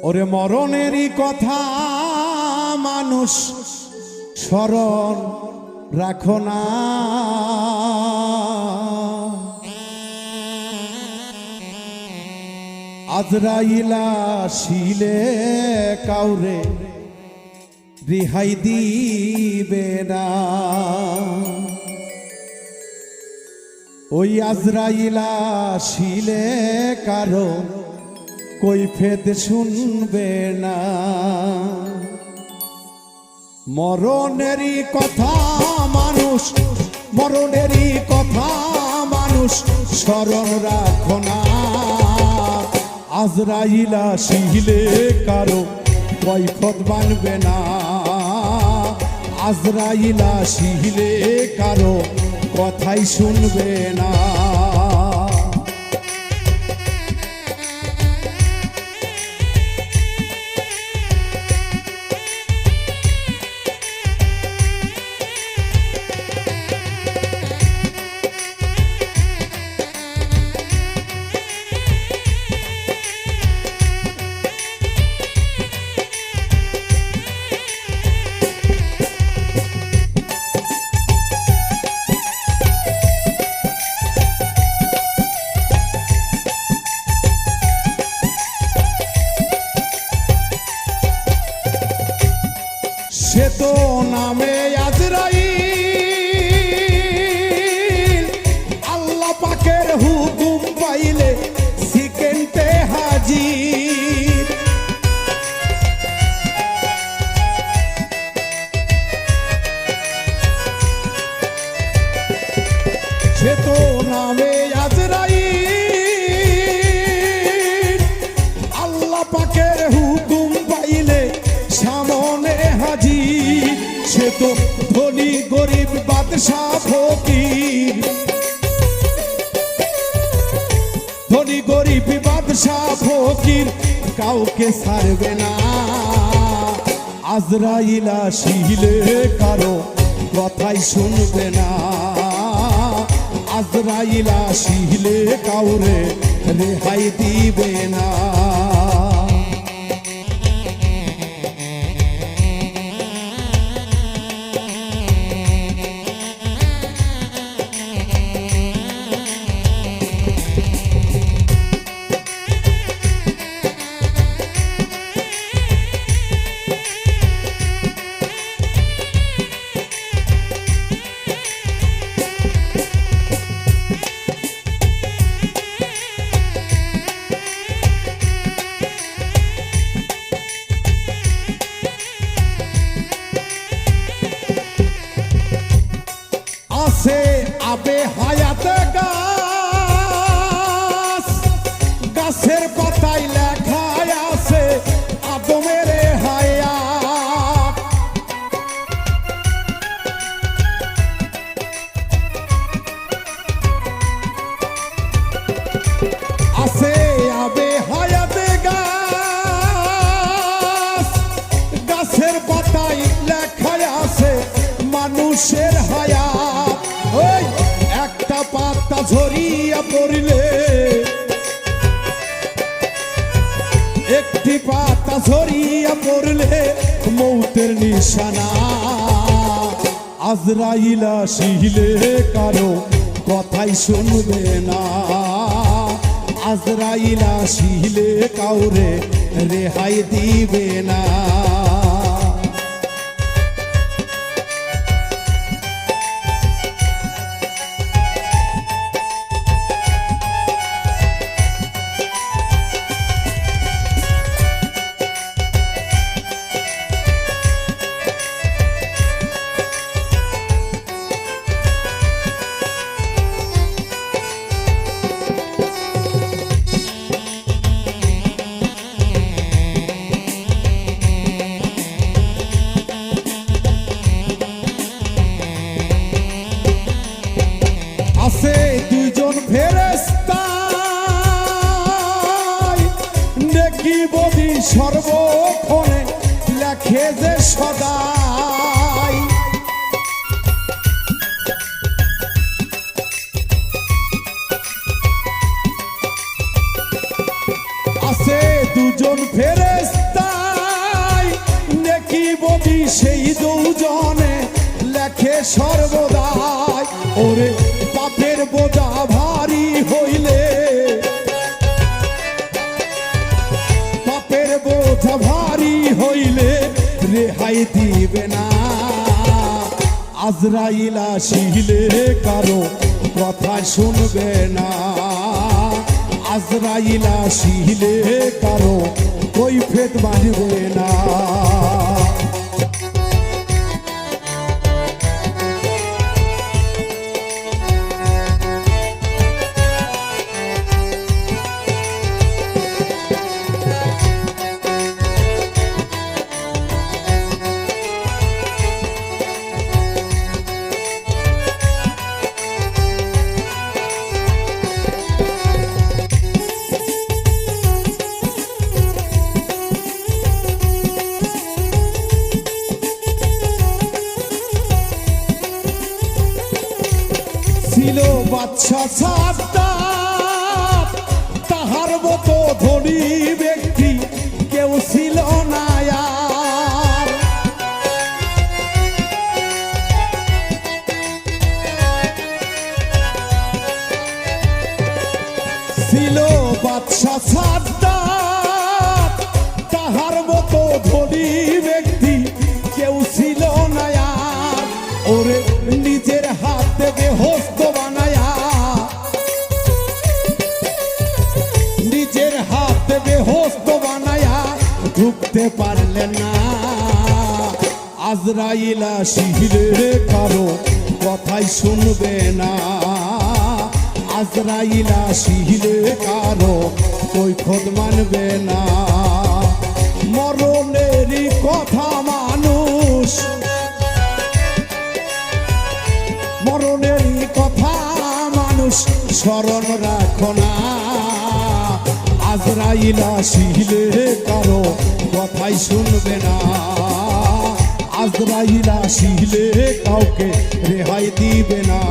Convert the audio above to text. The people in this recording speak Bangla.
ওরে মরণেরই কথা মানুষ স্মরণ রাখো না, আজরাইলা শিলে কাউরে রিহাই দিবে না। ওই আজরাইলা শিলে কারো কৈফিয়ত শুনবে না। মরণেরই কথা মানুষ, মরণেরই কথা মানুষ স্মরণ রাখো না, আজরাইলা শিলে কারো কৈফিয়ত বানবে না। আজরাইলা শিলে কারো কথাই শুনবে না। সে তো নামে আজরাইল, আল্লাহ পাকের হুকুম পাইলে সেকেন্ডে হাজির। সে তো নামে আজরাইল, আল্লাহ পাকের হুকুম পাইলে সামনে হাজির। সে তো ধনী গরিব বাদশাহ ফকির, ধনী গরিব বাদশাহ ফকির কাউকে ছাড়বে না। আজরাইলা শিলে কারো কথাই শুনবে না। আজরাইলা শিলে কাউরে রেহাই দিবে না। আছে আবে হায়াত গাছ, গাছের পাতায় লেখা আছে আদমের হায়াত। আছে আবে হায়াত গাছ, গাছের পাতায় লেখা আছে মানুষের হায়াত। ওই একটা পাতা ঝরিয়া পড়িলে, একটি পাতা ঝরিয়া পড়লে মৌতের নিশানা। আজরাইলা শিলে কারো কথাই শুনবে না। আজরাইলা শিলে কাউরে রেহাই দিবে না। আছে দুইজন ফেরেশতা, নেকি বদি সর্বক্ষণে লেখে যে সদাই। আছে দুইজন ফেরেশতাই নেকি বদি সেই দুজনে লেখে সর্বদাই। ওরে পাপের বোঝা ভারী হইলে, পাপের বোঝা ভারী হইলে রেহাই দিবে না। আজরাইল আসিলে কারো কথা শুনবে না। আজরাইল আসিলে কারো কৈফিয়ত মানবে না। ছিল বাদশা সাদ্দাত, তাহার মতো ধনী ব্যক্তি কেউ ছিল না আর। ছিল বাদশা সাদ্দাত, তাহার মতো ধনী ব্যক্তি কেউ ছিল না আর। ওরে নিজের হাতে বেহস্ত বানায়া, নিজের হাতে বেহস্ত বানায়া ঢুকতে পারলেন না। আজরাইল আসিলে কারো কথাই শুনবে না। আজরাইল আসিলে কারো কৈফিয়ত মানবে না। মরণেরই কথা মানুষ, মরণেরই কথা মানুষ স্মরণ রাখো না। আজরাইল আসিলে কারো কথাই শুনবে না। আজরাইল আসিলে কাউকে রেহাই দিবে না।